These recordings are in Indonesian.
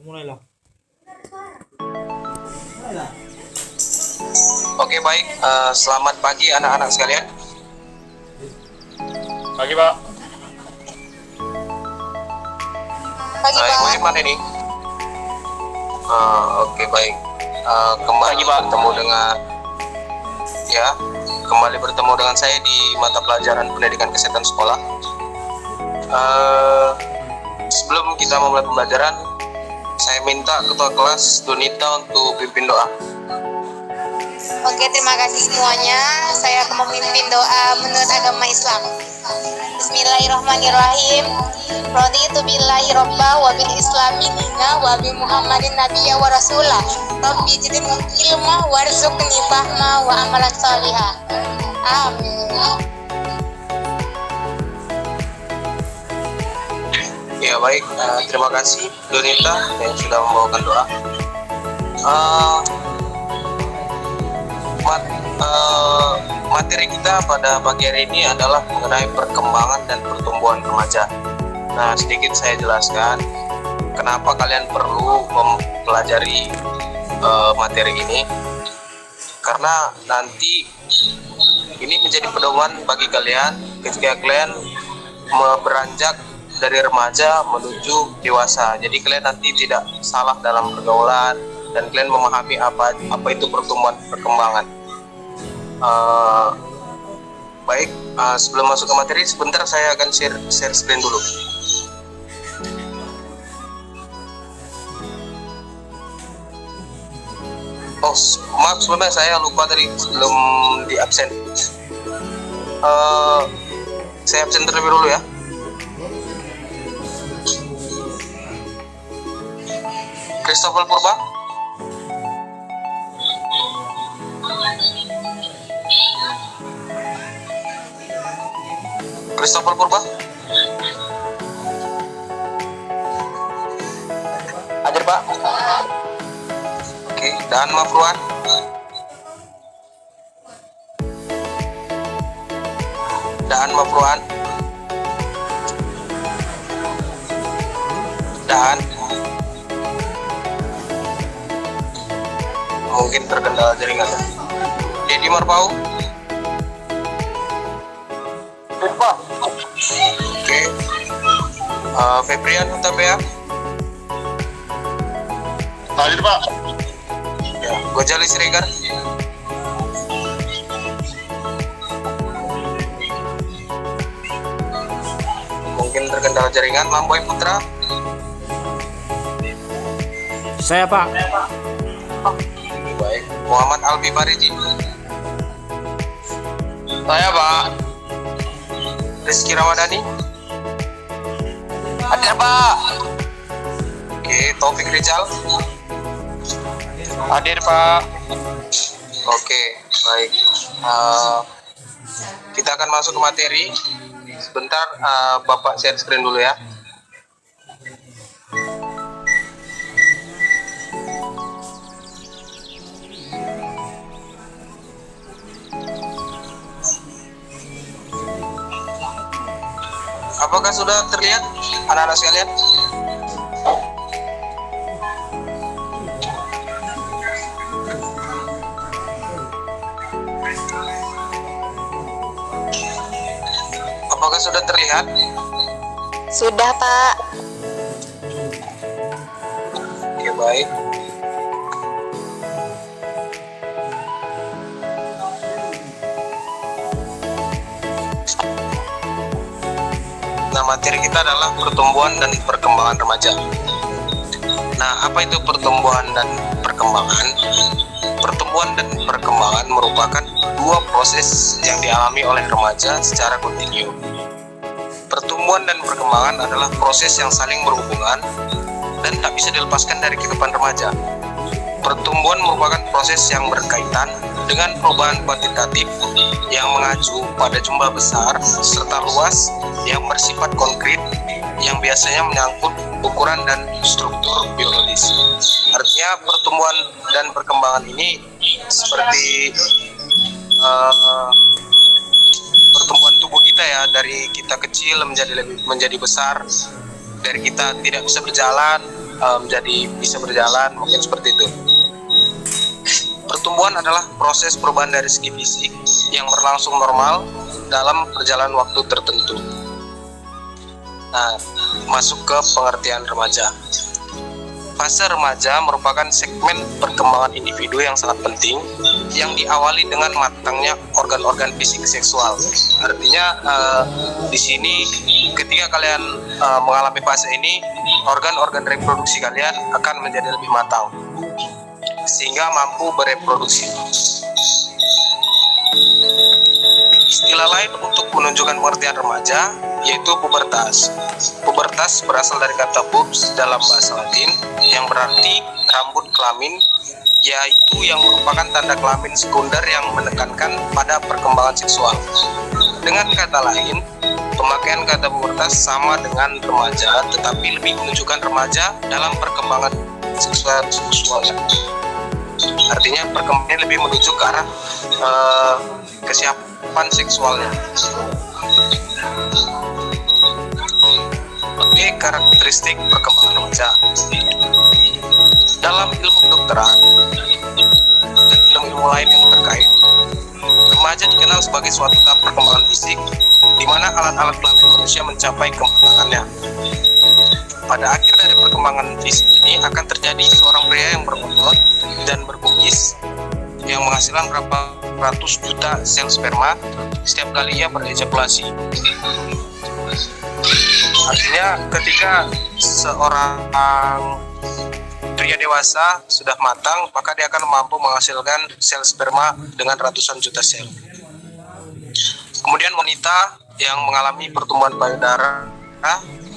Mulailah. Oke, baik. Selamat pagi anak-anak sekalian. Pagi, Pak. Pagi, Pak. Ibu Iman ini. Oke, baik. Kembali bertemu dengan kembali bertemu dengan saya di mata pelajaran pendidikan kesehatan sekolah. Sebelum kita memulai pembelajaran, saya minta ketua kelas Donita untuk pimpin doa. Oke, terima kasih semuanya. Saya akan memimpin doa menurut agama Islam. Bismillahirrahmanirrahim. Raditu billahi robba wa bil islami dina wa bi Muhammadin nabiyya wa rasulah. Rabbi zidni ilma warzuqni fahma wa amalan salihah. Amin. Ya, baik. Terima kasih Donita yang sudah membawakan doa. Materi kita pada pagi hari ini adalah mengenai perkembangan dan pertumbuhan remaja. Nah, sedikit saya jelaskan kenapa kalian perlu mempelajari materi ini, karena nanti ini menjadi pedoman bagi kalian ketika kalian beranjak dari remaja menuju dewasa. Jadi kalian nanti tidak salah dalam pergaulan dan kalian memahami apa itu pertumbuhan perkembangan. Baik, sebelum masuk ke materi, sebentar saya akan share screen dulu. Oh, maaf sebelumnya saya lupa tadi sebelum di absen. Saya absen terlebih dulu ya. Christopher Purba. Christopher Purba. Hadir, Pak. Oke, dan Mafruan. Dan Mafruan. Dan mungkin terkendala jaringannya. Dedi Marpau. Pak. Oke. Febrian Hutapea. Hadir, Pak. Ya, Gojali Siregar. Mungkin terkendala jaringan. Lamboy Putra. Saya, Pak. Baik. Muhammad Albi Fariji. Saya, Pak. Rizky Ramadhani. Hadir, Pak. Oke, Taufik Rizal. Hadir, Pak. Oke, baik. Kita akan masuk ke materi. Sebentar, Bapak share screen dulu ya. Apakah sudah terlihat anak-anak sekalian? Apakah sudah terlihat? Sudah, Pak. Oke, baik. Nah, materi kita adalah pertumbuhan dan perkembangan remaja. Nah, apa itu pertumbuhan dan perkembangan? Pertumbuhan dan perkembangan merupakan dua proses yang dialami oleh remaja secara kontinu. Pertumbuhan dan perkembangan adalah proses yang saling berhubungan dan tak bisa dilepaskan dari kehidupan remaja. Pertumbuhan merupakan proses yang berkaitan dengan perubahan kuantitatif yang mengacu pada jumlah besar serta luas yang bersifat konkret yang biasanya menyangkut ukuran dan struktur biologis. Artinya pertumbuhan dan perkembangan ini seperti pertumbuhan tubuh kita ya, dari kita kecil menjadi besar, dari kita tidak bisa berjalan menjadi bisa berjalan, mungkin seperti itu. Pertumbuhan adalah proses perubahan dari segi fisik yang berlangsung normal dalam perjalanan waktu tertentu. Nah, masuk ke pengertian remaja. Fase remaja merupakan segmen perkembangan individu yang sangat penting yang diawali dengan matangnya organ-organ fisik seksual. Artinya di sini ketika kalian mengalami fase ini, organ-organ reproduksi kalian akan menjadi lebih matang sehingga mampu bereproduksi. Istilah lain untuk menunjukkan pengertian remaja yaitu pubertas. Pubertas berasal dari kata pubs dalam bahasa Latin yang berarti rambut kelamin, yaitu yang merupakan tanda kelamin sekunder yang menekankan pada perkembangan seksual. Dengan kata lain, pemakaian kata pubertas sama dengan remaja, tetapi lebih menunjukkan remaja dalam perkembangan seksualnya. Artinya perkembangannya lebih menuju ke arah kesiapan seksualnya. Oke, karakteristik perkembangan remaja. Dalam ilmu kedokteran dan ilmu-ilmu lain yang terkait, remaja dikenal sebagai suatu tahap perkembangan fisik di mana alat-alat kelamin manusia mencapai kematangannya. Pada akhir dari perkembangan fisik ini akan terjadi seorang pria yang berotot dan berkumis yang menghasilkan berapa ratus juta sel sperma setiap kali ia berejakulasi. Artinya ketika seorang pria dewasa sudah matang, maka dia akan mampu menghasilkan sel sperma dengan ratusan juta sel. Kemudian wanita yang mengalami pertumbuhan payudara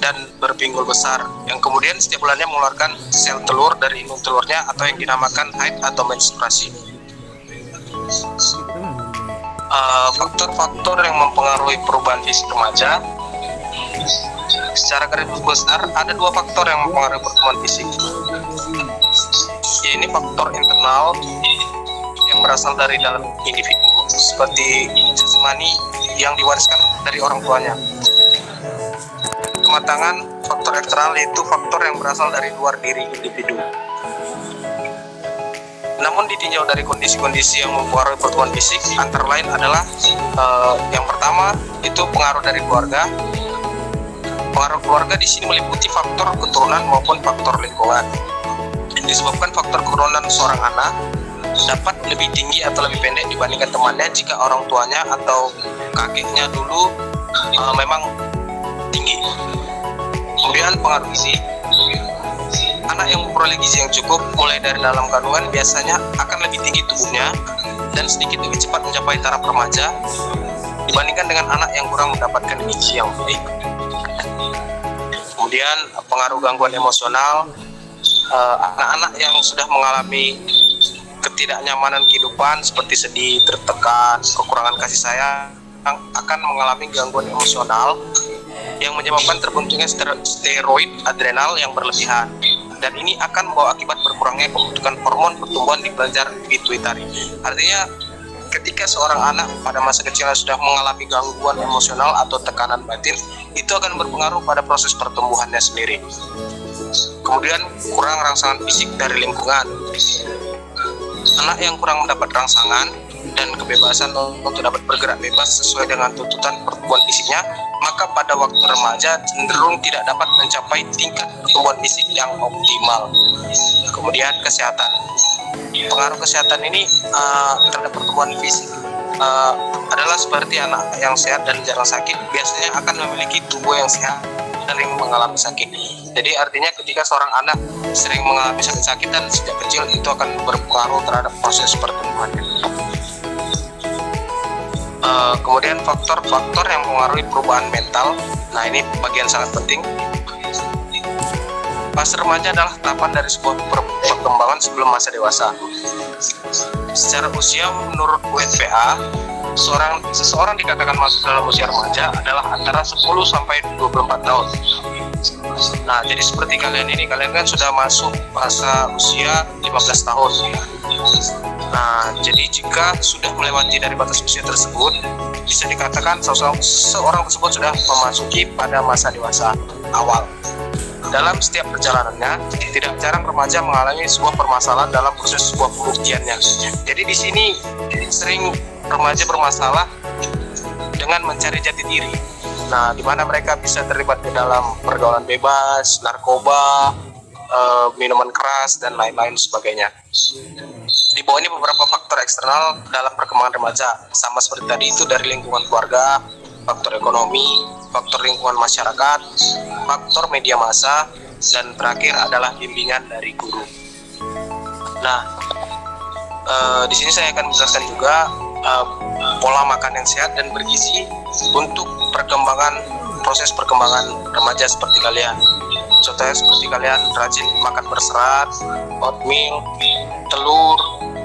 dan berpinggul besar, yang kemudian setiap bulannya mengeluarkan sel telur dari indung telurnya atau yang dinamakan haid atau menstruasi. Faktor-faktor yang mempengaruhi perubahan fisik remaja, secara garis besar ada dua faktor yang mempengaruhi pertumbuhan fisik. Ini faktor internal yang berasal dari dalam individu seperti jasmani yang diwariskan dari orang tuanya. Kematangan faktor eksternal yaitu faktor yang berasal dari luar diri individu. Namun ditinjau dari kondisi-kondisi yang mempengaruhi pertumbuhan fisik, antara lain adalah yang pertama itu pengaruh dari keluarga. Pengaruh keluarga di sini meliputi faktor keturunan maupun faktor lingkungan. Disebabkan faktor keturunan seorang anak dapat lebih tinggi atau lebih pendek dibandingkan temannya jika orang tuanya atau kakeknya dulu memang tinggi. Kemudian pengaruh gizi. Anak yang memperoleh gizi yang cukup mulai dari dalam kandungan biasanya akan lebih tinggi tubuhnya dan sedikit lebih cepat mencapai taraf remaja dibandingkan dengan anak yang kurang mendapatkan gizi yang baik. Kemudian pengaruh gangguan emosional. Anak-anak yang sudah mengalami ketidaknyamanan kehidupan seperti sedih, tertekan, kekurangan kasih sayang akan mengalami gangguan emosional yang menyebabkan terbentuknya steroid adrenal yang berlebihan, dan ini akan membawa akibat berkurangnya pembentukan hormon pertumbuhan di kelenjar pituitari. Artinya ketika seorang anak pada masa kecilnya sudah mengalami gangguan emosional atau tekanan batin, itu akan berpengaruh pada proses pertumbuhannya sendiri. Kemudian kurang rangsangan fisik dari lingkungan. Anak yang kurang mendapat rangsangan dan kebebasan untuk dapat bergerak bebas sesuai dengan tuntutan pertumbuhan fisiknya, maka pada waktu remaja cenderung tidak dapat mencapai tingkat pertumbuhan fisik yang optimal. Kemudian kesehatan. Pengaruh kesehatan ini terhadap pertumbuhan fisik adalah seperti anak yang sehat dan jarang sakit biasanya akan memiliki tubuh yang sehat dan sering mengalami sakit. Jadi artinya ketika seorang anak sering mengalami sakit-sakit dan sejak kecil, itu akan berpengaruh terhadap proses pertumbuhannya. Kemudian faktor-faktor yang mempengaruhi perubahan mental. Nah, ini bagian sangat penting. Fase remaja adalah tahapan dari sebuah perkembangan sebelum masa dewasa. Secara usia, menurut UNPA, seseorang dikatakan masuk dalam usia remaja adalah antara 10 sampai 24 tahun. Nah, jadi seperti kalian kan sudah masuk masa usia 15 tahun. Nah, jadi jika sudah melewati dari batas usia tersebut, bisa dikatakan seorang tersebut sudah memasuki pada masa dewasa awal. dalam setiap perjalanannya, tidak jarang remaja mengalami sebuah permasalahan dalam proses sebuah pembuktiannya. Jadi di sini sering remaja bermasalah dengan mencari jati diri. Nah, di mana mereka bisa terlibat di dalam pergaulan bebas, narkoba, minuman keras, dan lain-lain sebagainya. Di bawah ini beberapa faktor eksternal dalam perkembangan remaja, sama seperti tadi itu dari lingkungan keluarga, faktor ekonomi, faktor lingkungan masyarakat, faktor media massa, dan terakhir adalah bimbingan dari guru. Nah, di sini saya akan menjelaskan juga pola makan yang sehat dan bergizi untuk proses perkembangan remaja seperti kalian. Contohnya seperti kalian rajin makan berserat, oatmeal, telur,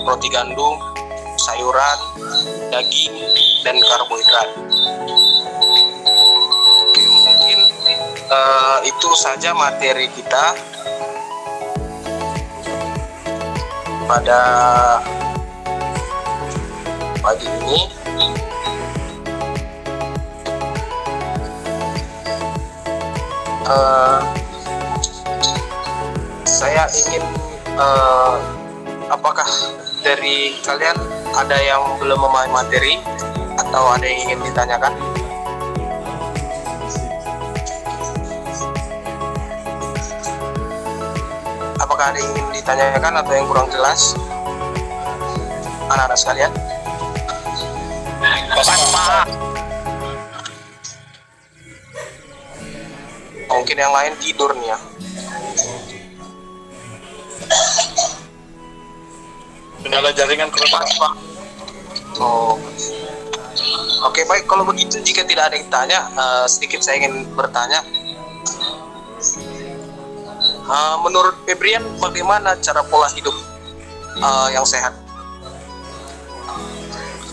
roti gandum, sayuran, daging, dan karbohidrat. Oke, mungkin itu saja materi kita pada pagi ini. Saya ingin apakah dari kalian ada yang belum memahami materi atau ada yang ingin ditanyakan? Apakah ada yang ingin ditanyakan atau yang kurang jelas, anak-anak sekalian? Pak. Mungkin yang lain tidur nih ya. Kendala jaringan keras, Pak. Oh. Oke, baik, kalau begitu jika tidak ada yang tanya, sedikit saya ingin bertanya. Menurut Febrian, bagaimana cara pola hidup yang sehat?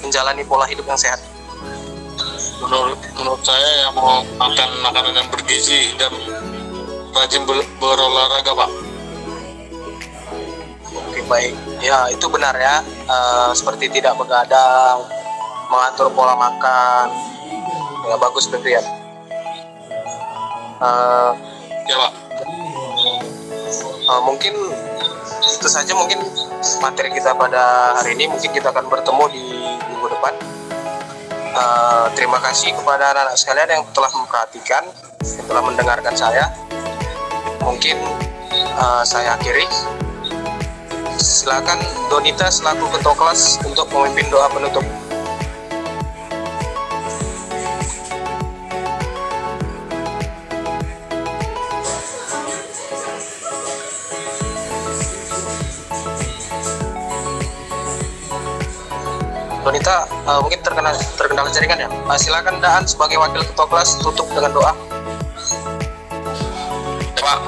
Menjalani pola hidup yang sehat. Menurut saya yang mau makan makanan yang bergizi dan rajin berolahraga, Pak. Oke, baik. Ya, itu benar ya. Seperti tidak begadang, mengatur pola makan. Ya, bagus Febrian. Ya, Pak. Mungkin itu saja mungkin materi kita pada hari ini. Mungkin kita akan bertemu di minggu depan. Terima kasih kepada anak-anak sekalian yang telah memperhatikan, yang telah mendengarkan saya. Mungkin saya akhiri. Silakan Donita selaku ketua kelas untuk memimpin doa penutup. Donita, mungkin terkendala jaringan ya. Silakan Daan sebagai wakil ketua kelas tutup dengan doa. Pak.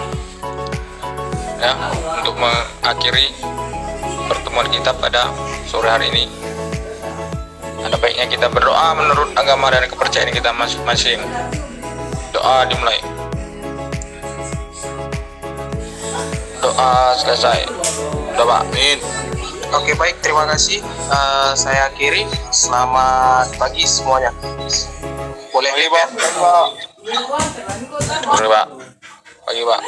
Ya, untuk mengakhiri pertemuan kita pada sore hari ini, ada baiknya kita berdoa menurut agama dan kepercayaan kita masing-masing. Doa dimulai. Doa selesai. Doa, amin. Oke, baik, terima kasih. Saya akhiri. Selamat pagi semuanya. Boleh, Pagi, Pak. ya? Boleh, Pak. Pagi, Pak.